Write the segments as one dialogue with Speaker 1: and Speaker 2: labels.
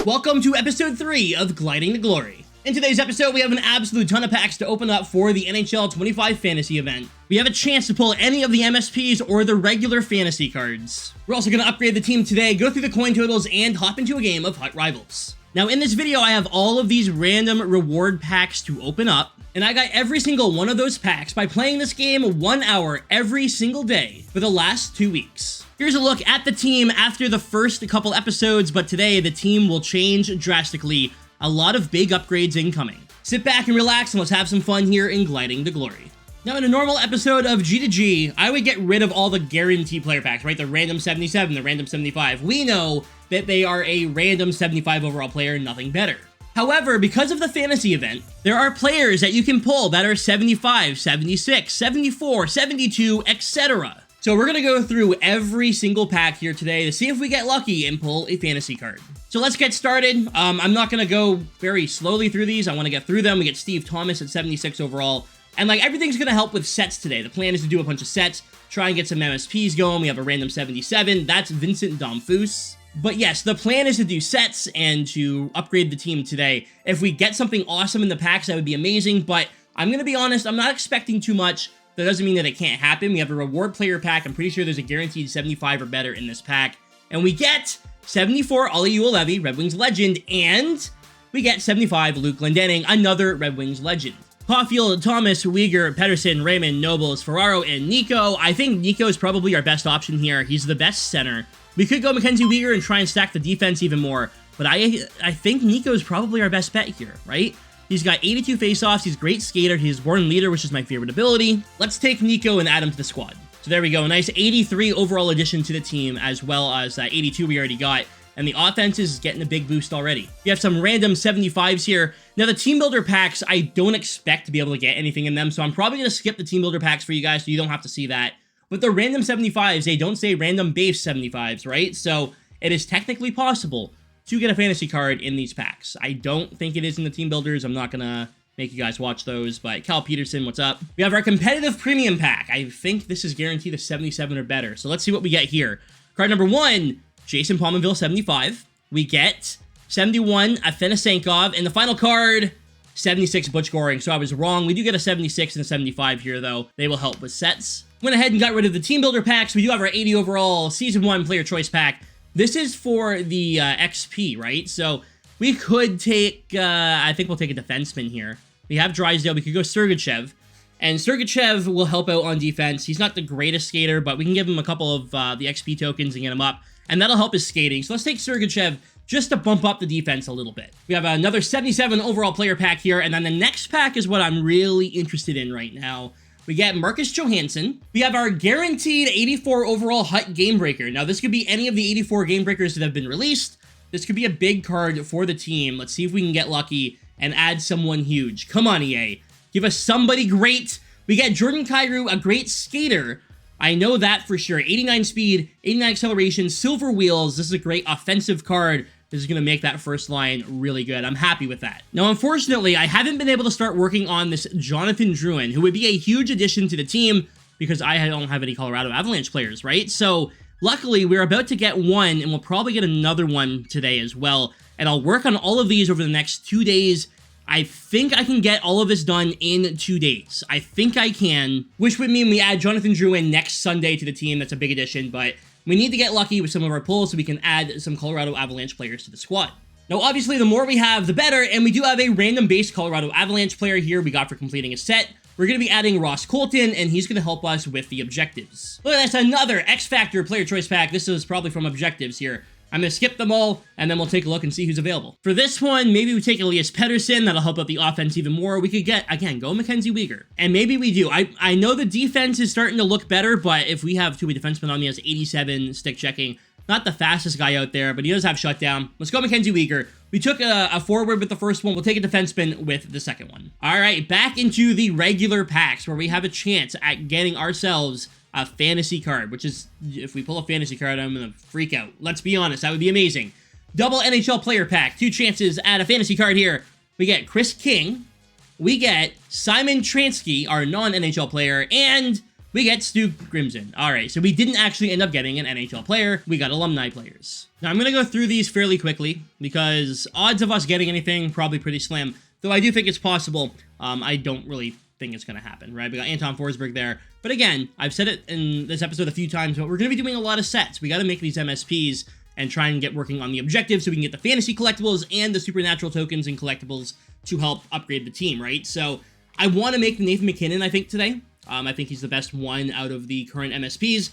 Speaker 1: Welcome to episode 3 of Gliding to Glory. In today's episode, we have an absolute ton of packs to open up for the NHL 25 fantasy event. We have a chance to pull any of the MSPs or the regular fantasy cards. We're also going to upgrade the team today, go through the coin totals, and hop into a game of Hut Rivals. Now in this video, I have all of these random reward packs to open up, and I got every single one of those packs by playing this game 1 hour every single day for the last 2 weeks. Here's a look at the team after the first couple episodes, but today the team will change drastically. A lot of big upgrades incoming. Sit back and relax and let's have some fun here in Gliding to Glory. Now in a normal episode of G2G, I would get rid of all the guaranteed player packs, right? The random 77, the random 75. We know that they are a random 75 overall player, nothing better. However, because of the fantasy event, there are players that you can pull that are 75, 76, 74, 72, etc. So we're going to go through every single pack here today to see if we get lucky and pull a fantasy card. So let's get started. I'm not going to go very slowly through these. I want to get through them. We get Steve Thomas at 76 overall. And like everything's going to help with sets today. The plan is to do a bunch of sets, try and get some MSPs going. We have a random 77. That's Vincent Domfus. But yes, the plan is to do sets and to upgrade the team today. If we get something awesome in the packs, that would be amazing. But I'm going to be honest, I'm not expecting too much. That doesn't mean that it can't happen. We have a reward player pack. I'm pretty sure there's a guaranteed 75 or better in this pack. And we get 74 Ollie Levy, Red Wings legend, and we get 75 Luke Glendening, another Red Wings legend. Caulfield, Thomas, Uyghur, Pedersen, Raymond, Nobles, Ferraro, and Nico. I think Nico is probably our best option here. He's the best center. We could go Mackenzie Weegar and try and stack the defense even more, but I think Nico is probably our best bet here, right? He's got 82 faceoffs, he's a great skater, he's born leader, which is my favorite ability. Let's take Nico and add him to the squad. So there we go, a nice 83 overall addition to the team, as well as that 82 we already got. And the offense is getting a big boost already. We have some random 75s here. Now the team builder packs, I don't expect to be able to get anything in them, so I'm probably going to skip the team builder packs for you guys so you don't have to see that. But the random 75s, they don't say random base 75s, right? So it is technically possible to get a fantasy card in these packs. I don't think it is in the team builders. I'm not going to make you guys watch those, but Cal Peterson, what's up? We have our competitive premium pack. I think this is guaranteed a 77 or better. So let's see what we get here. Card number 1, Jason Pominville, 75. We get 71, Afanasenkov, and the final card, 76, Butch Goring. So I was wrong. We do get a 76 and a 75 here, though. They will help with sets. Went ahead and got rid of the team builder packs. We do have our 80 overall Season 1 player choice pack. This is for the XP, right? So we could take, I think we'll take a defenseman here. We have Drysdale. We could go Sergachev. And Sergachev will help out on defense. He's not the greatest skater, but we can give him a couple of the XP tokens and get him up. And that'll help his skating. So let's take Sergachev just to bump up the defense a little bit. We have another 77 overall player pack here. And then the next pack is what I'm really interested in right now. We get Marcus Johansson. We have our guaranteed 84 overall Hut Game Breaker. Now, this could be any of the 84 Game Breakers that have been released. This could be a big card for the team. Let's see if we can get lucky and add someone huge. Come on, EA. Give us somebody great. We get Jordan Kyrou, a great skater. I know that for sure. 89 speed, 89 acceleration, silver wheels. This is a great offensive card. This is going to make that first line really good. I'm happy with that. Now, unfortunately, I haven't been able to start working on this Jonathan Drouin, who would be a huge addition to the team because I don't have any Colorado Avalanche players, right? So, luckily, we're about to get one, and we'll probably get another one today as well. And I'll work on all of these over the next 2 days. I think I can get all of this done in 2 days. I think I can, which would mean we add Jonathan Drouin next Sunday to the team. That's a big addition, but we need to get lucky with some of our pulls so we can add some Colorado Avalanche players to the squad. Now, obviously, the more we have, the better, and we do have a random base Colorado Avalanche player here we got for completing a set. We're going to be adding Ross Colton, and he's going to help us with the objectives. Look at this, another X Factor player choice pack. This is probably from objectives here. I'm going to skip them all, and then we'll take a look and see who's available. For this one, maybe we take Elias Pettersson. That'll help out the offense even more. We could get, again, go Mackenzie Weegar. And maybe we do. I know the defense is starting to look better, but if we have two-way defenseman on me, has 87 stick checking. Not the fastest guy out there, but he does have shutdown. Let's go Mackenzie Weegar. We took a forward with the first one. We'll take a defenseman with the second one. All right, back into the regular packs where we have a chance at getting ourselves a fantasy card, which is, if we pull a fantasy card, I'm going to freak out. Let's be honest, that would be amazing. Double NHL player pack, 2 chances at a fantasy card here. We get Chris King, we get Simon Transky, our non-NHL player, and we get Stu Grimson. All right, so we didn't actually end up getting an NHL player. We got alumni players. Now, I'm going to go through these fairly quickly because odds of us getting anything probably pretty slim, though I do think it's possible. I don't really think it's going to happen, right? We got Anton Forsberg there. But again, I've said it in this episode a few times, but we're going to be doing a lot of sets. We got to make these MSPs and try and get working on the objectives so we can get the fantasy collectibles and the supernatural tokens and collectibles to help upgrade the team, right? So I want to make the Nathan MacKinnon, I think, today. I think he's the best one out of the current MSPs.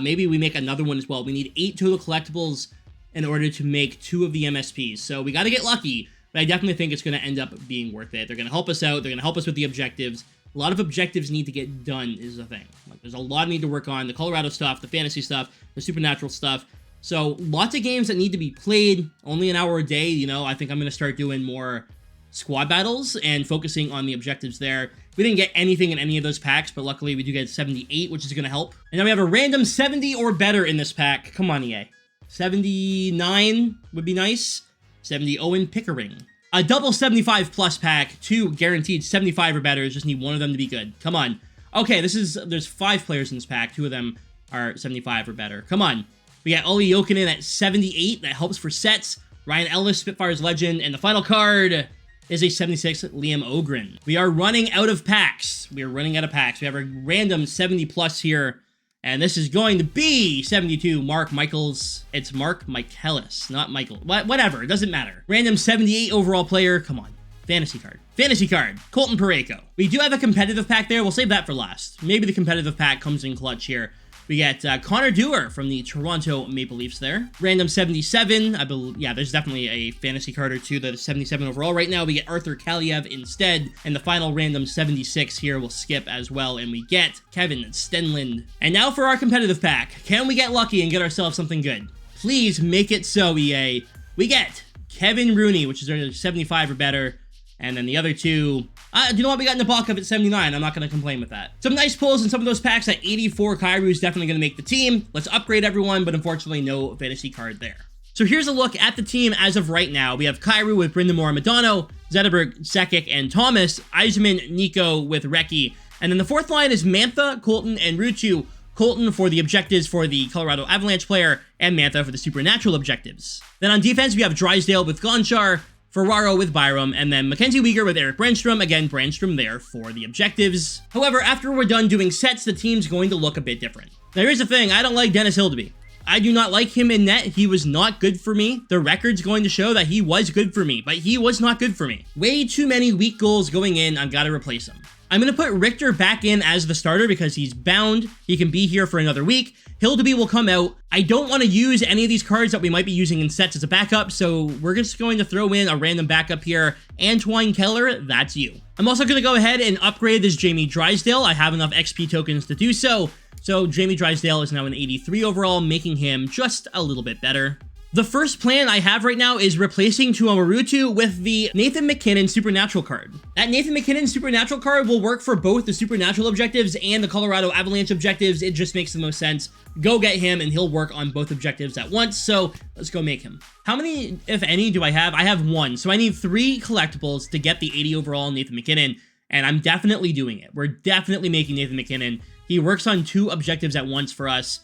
Speaker 1: Maybe we make another one as well. We need 8 total collectibles in order to make 2 of the MSPs. So we got to get lucky, but I definitely think it's going to end up being worth it. They're going to help us out. They're going to help us with the objectives. A lot of objectives need to get done is the thing. Like, there's a lot I need to work on. The Colorado stuff, the fantasy stuff, the supernatural stuff. So lots of games that need to be played, only an hour a day. You know, I think I'm going to start doing more squad battles and focusing on the objectives there. We didn't get anything in any of those packs, but luckily we do get 78, which is going to help. And now we have a random 70 or better in this pack. Come on, EA. 79 would be nice. 70 Owen Pickering. A double 75 plus pack, 2 guaranteed 75 or better. Just need one of them to be good. Come on. Okay, there's 5 players in this pack. 2 of them are 75 or better. Come on. We got Olli Jokinen at 78. That helps for sets. Ryan Ellis, Spitfire's legend. And the final card is a 76 Liam Ogren. We are running out of packs. We are running out of packs. We have a random 70 plus here. And this is going to be 72 Mark Michaels. It's Mark Michaelis, not Michael. Whatever, it doesn't matter. Random 78 overall player. Come on. Fantasy card. Fantasy card. Colton Parayko. We do have a competitive pack there. We'll save that for last. Maybe the competitive pack comes in clutch here. We get Connor Dewar from the Toronto Maple Leafs there. Random 77. I believe, yeah, there's definitely a fantasy card or two that is 77 overall. Right now, we get Arthur Kaliev instead. And the final random 76 here will skip as well. And we get Kevin Stenlund. And now for our competitive pack. Can we get lucky and get ourselves something good? Please make it so, EA. We get Kevin Rooney, which is 75 or better. And then the other 2, do you know what? We got Nabokov at 79. I'm not going to complain with that. Some nice pulls in some of those packs. At 84, Kyrou is definitely going to make the team. Let's upgrade everyone, but unfortunately, no fantasy card there. So here's a look at the team as of right now. We have Kyrou with Brindamore and Madonna, Zetterberg, Sekic, and Thomas, Eisenman, Nico with Recchi. And then the 4th line is Mantha, Colton, and Ruchu. Colton for the objectives for the Colorado Avalanche player, and Mantha for the supernatural objectives. Then on defense, we have Drysdale with Gonchar, Ferraro with Byram, and then Mackenzie Weegar with Eric Brandstrom. Again, Brandstrom there for the objectives. However, after we're done doing sets, the team's going to look a bit different. Now, here's the thing. I don't like Dennis Hildeby. I do not like him in net. He was not good for me. The record's going to show that he was good for me, but he was not good for me. Way too many weak goals going in. I've got to replace him. I'm going to put Richter back in as the starter because he's bound. He can be here for another week. Hildeby will come out. I don't want to use any of these cards that we might be using in sets as a backup, so we're just going to throw in a random backup here. Antoine Keller, that's you. I'm also going to go ahead and upgrade this Jamie Drysdale. I have enough XP tokens to do so. So Jamie Drysdale is now an 83 overall, making him just a little bit better. The first plan I have right now is replacing Tuomarutu with the Nathan MacKinnon Supernatural card. That Nathan MacKinnon Supernatural card will work for both the Supernatural objectives and the Colorado Avalanche objectives. It just makes the most sense. Go get him and he'll work on both objectives at once. So let's go make him. How many, if any, do I have? I have 1. So I need 3 collectibles to get the 80 overall Nathan MacKinnon. And I'm definitely doing it. We're definitely making Nathan MacKinnon. He works on 2 objectives at once for us.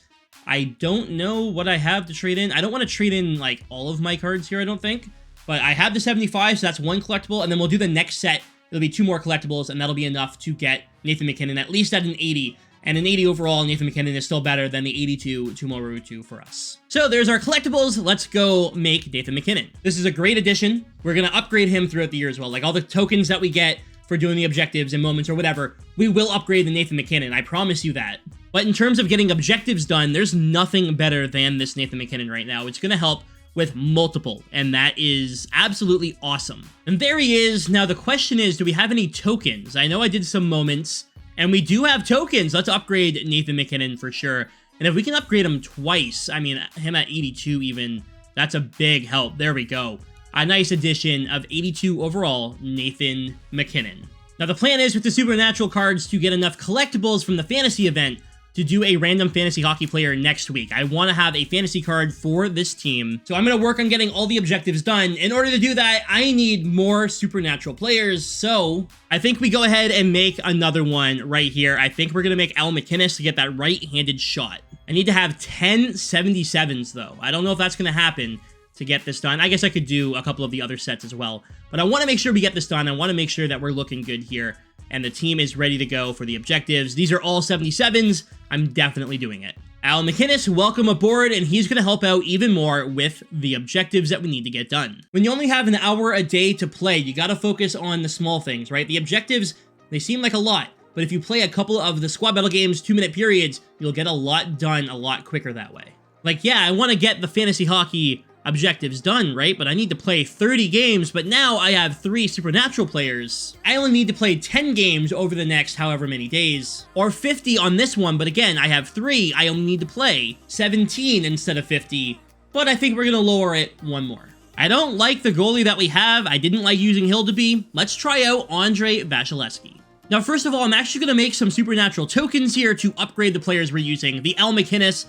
Speaker 1: I don't know what I have to trade in. I don't want to trade in like all of my cards here, I don't think. But I have the 75, so that's 1 collectible. And then we'll do the next set. It'll be 2 more collectibles, and that'll be enough to get Nathan MacKinnon at least at an 80. And an 80 overall, Nathan MacKinnon is still better than the 82 Tuomarutu for us. So there's our collectibles. Let's go make Nathan MacKinnon. This is a great addition. We're going to upgrade him throughout the year as well. Like all the tokens that we get for doing the objectives and moments or whatever, we will upgrade the Nathan MacKinnon. I promise you that. But in terms of getting objectives done, there's nothing better than this Nathan MacKinnon right now. It's going to help with multiple, and that is absolutely awesome. And there he is. Now the question is, do we have any tokens? I know I did some moments, and we do have tokens. Let's upgrade Nathan MacKinnon for sure. And if we can upgrade him twice, I mean, him at 82 even, that's a big help. There we go. A nice addition of 82 overall, Nathan MacKinnon. Now the plan is with the Supernatural cards to get enough collectibles from the fantasy event to do a random fantasy hockey player next week. I want to have a fantasy card for this team. So I'm going to work on getting all the objectives done. In order to do that, I need more supernatural players. So I think we go ahead and make another one right here. I think we're going to make Al McInnes to get that right-handed shot. I need to have 10 77s though. I don't know if that's going to happen to get this done. I guess I could do a couple of the other sets as well. But I want to make sure we get this done. I want to make sure that we're looking good here. And the team is ready to go for the objectives. These are all 77s. I'm definitely doing it. Al McInnes, welcome aboard, and he's going to help out even more with the objectives that we need to get done. When you only have an hour a day to play, you got to focus on the small things, right? The objectives, they seem like a lot, but if you play a couple of the squad battle games, 2-minute periods, you'll get a lot done a lot quicker that way. Like, yeah, I want to get the fantasy hockey objectives done, right? But I need to play 30 games, but now I have 3 supernatural players. I only need to play 10 games over the next however many days, or 50 on this one, but again, I have 3. I only need to play 17 instead of 50, but I think we're gonna lower it one more. I don't like the goalie that we have. I didn't like using Hildeby. Let's try out Andrei Vasilevskiy. Now, first of all, I'm actually gonna make some supernatural tokens here to upgrade the players we're using. The Al McInnes,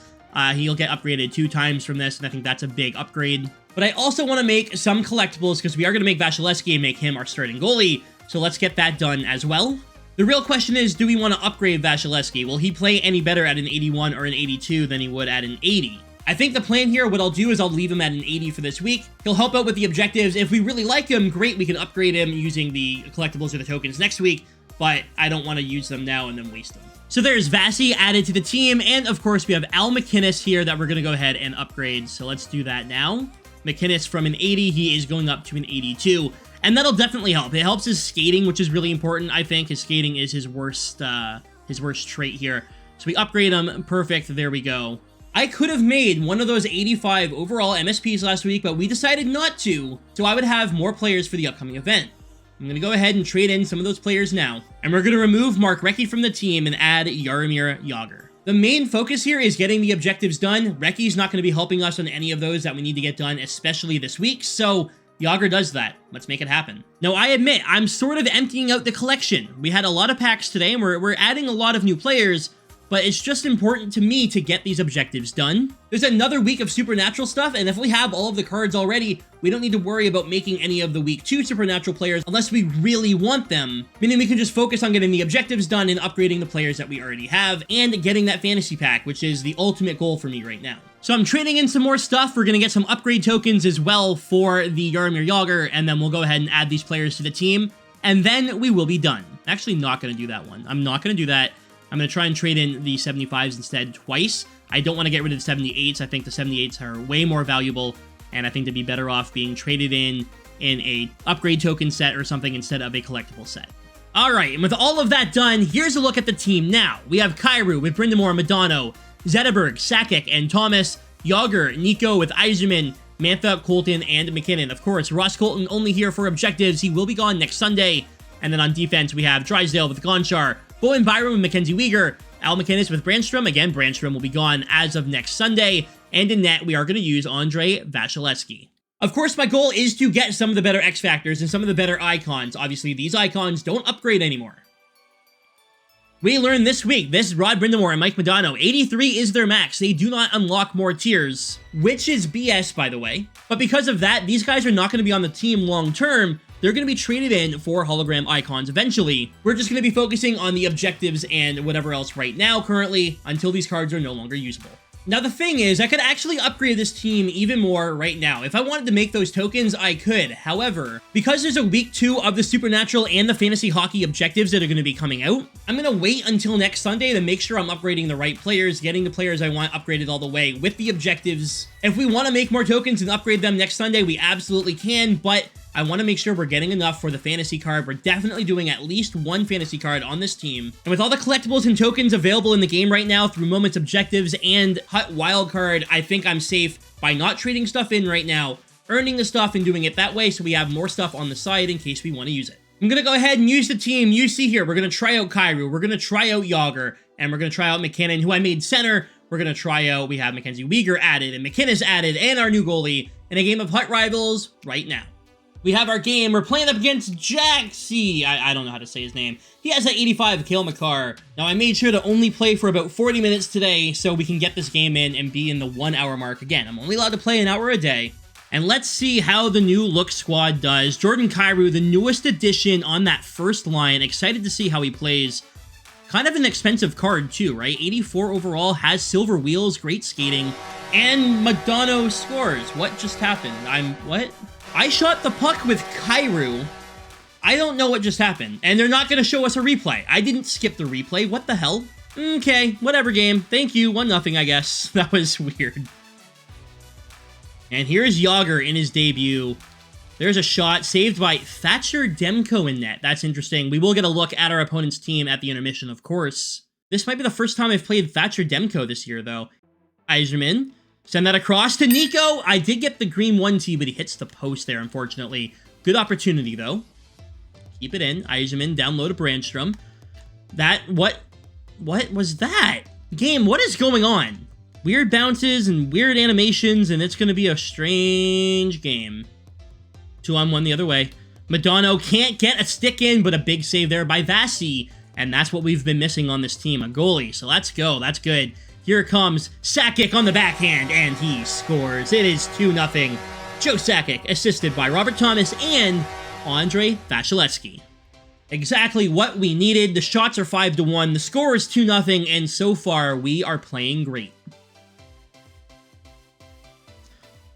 Speaker 1: he'll get upgraded 2 times from this, and I think that's a big upgrade. But I also want to make some collectibles because we are going to make Vasilevskiy and make him our starting goalie, so let's get that done as well. The real question is, do we want to upgrade Vasilevskiy? Will he play any better at an 81 or an 82 than he would at an 80? I think the plan here, what I'll do is I'll leave him at an 80 for this week. He'll help out with the objectives. If we really like him, great, we can upgrade him using the collectibles or the tokens next week, but I don't want to use them now and then waste them. So there's Vasi added to the team, and of course we have Al McInnes here that we're going to go ahead and upgrade, so let's do that now. McInnes from an 80, he is going up to an 82, and that'll definitely help. It helps his skating, which is really important, I think. His skating is his worst trait here. So we upgrade him, perfect, there we go. I could have made one of those 85 overall MSPs last week, but we decided not to, so I would have more players for the upcoming event. I'm going to go ahead and trade in some of those players now. And we're going to remove Mark Recchi from the team and add Jaromir Jagr. The main focus here is getting the objectives done. Recchi's not going to be helping us on any of those that we need to get done, especially this week. So Jagr does that. Let's make it happen. Now, I admit, I'm sort of emptying out the collection. We had a lot of packs today, and we're adding a lot of new players, but it's just important to me to get these objectives done. There's another week of supernatural stuff, and if we have all of the cards already, we don't need to worry about making any of the week 2 supernatural players unless we really want them, meaning we can just focus on getting the objectives done and upgrading the players that we already have and getting that fantasy pack, which is the ultimate goal for me right now. So I'm trading in some more stuff. We're going to get some upgrade tokens as well for the Jaromir Jagr, and then we'll go ahead and add these players to the team, and then we will be done. I'm actually not going to do that one. I'm not going to do that. I'm going to try and trade in the 75s instead twice. I don't want to get rid of the 78s. I think the 78s are way more valuable, and I think they'd be better off being traded in a upgrade token set or something instead of a collectible set. All right, and with all of that done, here's a look at the team now. We have Kyrou with Brindamore, Madonna, Zetterberg, Sakic, and Thomas, Jagr, Nico with Yzerman, Mantha, Colton, and McKinnon. Of course, Ross Colton only here for objectives. He will be gone next Sunday. And then on defense, we have Drysdale with Gonchar, Bowen Byram with Mackenzie Weegar, Al McInnes with Brandstrom. Again, Brandstrom will be gone as of next Sunday. And in net, we are going to use Andrei Vasilevskiy. Of course, my goal is to get some of the better X Factors and some of the better icons. Obviously, these icons don't upgrade anymore. We learned this week, this Rod Brindamore and Mike Modano, 83 is their max. They do not unlock more tiers, which is BS, by the way. But because of that, these guys are not going to be on the team long term. They're going to be traded in for hologram icons eventually. We're just going to be focusing on the objectives and whatever else right now currently until these cards are no longer usable. Now, the thing is, I could actually upgrade this team even more right now. If I wanted to make those tokens, I could. However, because there's a week 2 of the Supernatural and the Fantasy Hockey objectives that are going to be coming out, I'm going to wait until next Sunday to make sure I'm upgrading the right players, getting the players I want upgraded all the way with the objectives. If we want to make more tokens and upgrade them next Sunday, we absolutely can, but I want to make sure we're getting enough for the fantasy card. We're definitely doing at least one fantasy card on this team. And with all the collectibles and tokens available in the game right now through Moments objectives and Hut Wildcard, I think I'm safe by not trading stuff in right now, earning the stuff and doing it that way so we have more stuff on the side in case we want to use it. I'm going to go ahead and use the team. You see here, we're going to try out Kyrou, we're going to try out Jagr, and we're going to try out McKinnon, who I made center. We're going to try out, we have Mackenzie Weegar added, and McInnes added, and our new goalie in a game of Hut Rivals right now. We have our game. We're playing up against Jaxie. I don't know how to say his name. He has an 85 Kale McCarr. Now, I made sure to only play for about 40 minutes today so we can get this game in and be in the 1 hour mark. Again, I'm only allowed to play an hour a day. And let's see how the new look squad does. Jordan Kyrou, the newest addition on that first line. Excited to see how he plays. Kind of an expensive card too, right? 84 overall, has silver wheels, great skating, and Madonna scores. What just happened? What? I shot the puck with Kyrou. I don't know what just happened. And they're not going to show us a replay. I didn't skip the replay. What the hell? Okay, whatever game. Thank you. 1-0, I guess. That was weird. And here's Yager in his debut. There's a shot saved by Thatcher Demko in net. That's interesting. We will get a look at our opponent's team at the intermission, of course. This might be the first time I've played Thatcher Demko this year, though. Eiserman. Send that across to Nico. I did get the green 1T, but he hits the post there, unfortunately. Good opportunity, though. Keep it in. Eiserman down low to Brandstrom. What was that? Game, what is going on? Weird bounces and weird animations, and it's going to be a strange game. 2-on-1 the other way. Madonna can't get a stick in, but a big save there by Vasi. And that's what we've been missing on this team, a goalie. So let's go. That's good. Here comes Sakic on the backhand, and he scores. It is 2-0. Joe Sakic, assisted by Robert Thomas and Andre Vasilevsky. Exactly what we needed. The shots are 5-1. The score is 2-0, and so far, we are playing great.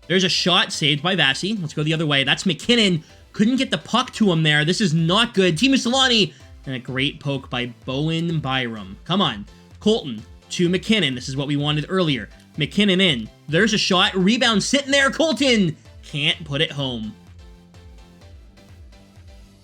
Speaker 1: There's a shot saved by Vasi. Let's go the other way. That's McKinnon. Couldn't get the puck to him there. This is not good. Teemu Selanne. And a great poke by Bowen Byram. Come on. Colton to McKinnon. This is what we wanted earlier. McKinnon in. There's a shot. Rebound sitting there. Colton can't put it home.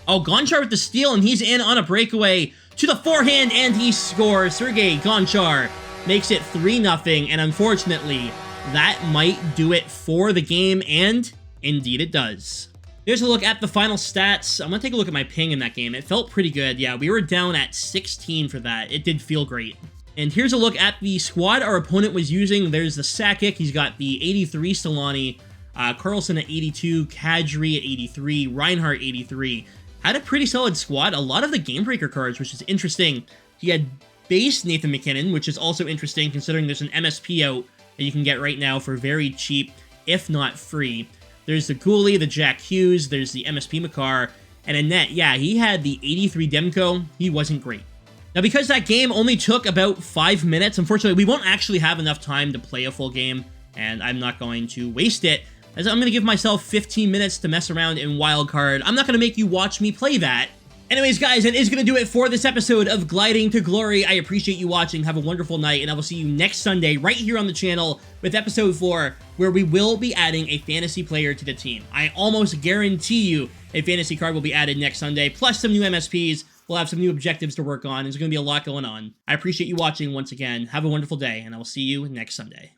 Speaker 1: Oh, Gonchar with the steal, and he's in on a breakaway to the forehand, and he scores. Sergei Gonchar makes it 3-0, and unfortunately, that might do it for the game, and indeed it does. Here's a look at the final stats. I'm going to take a look at my ping in that game. It felt pretty good. Yeah, we were down at 16 for that. It did feel great. And here's a look at the squad our opponent was using. There's the Sakic. He's got the 83 Selanne, Carlson at 82, Kadri at 83, Reinhardt 83. Had a pretty solid squad. A lot of the Game Breaker cards, which is interesting. He had base Nathan McKinnon, which is also interesting considering there's an MSP out that you can get right now for very cheap, if not free. There's the goalie, the Jack Hughes, there's the MSP McCarr, and in net, yeah, he had the 83 Demko. He wasn't great. Now, because that game only took about 5 minutes, unfortunately, we won't actually have enough time to play a full game, and I'm not going to waste it, as I'm going to give myself 15 minutes to mess around in Wildcard. I'm not going to make you watch me play that. Anyways, guys, that is going to do it for this episode of Gliding to Glory. I appreciate you watching. Have a wonderful night, and I will see you next Sunday right here on the channel with episode 4, where we will be adding a fantasy player to the team. I almost guarantee you a fantasy card will be added next Sunday, plus some new MSPs. We'll have some new objectives to work on. There's going to be a lot going on. I appreciate you watching once again. Have a wonderful day, and I will see you next Sunday.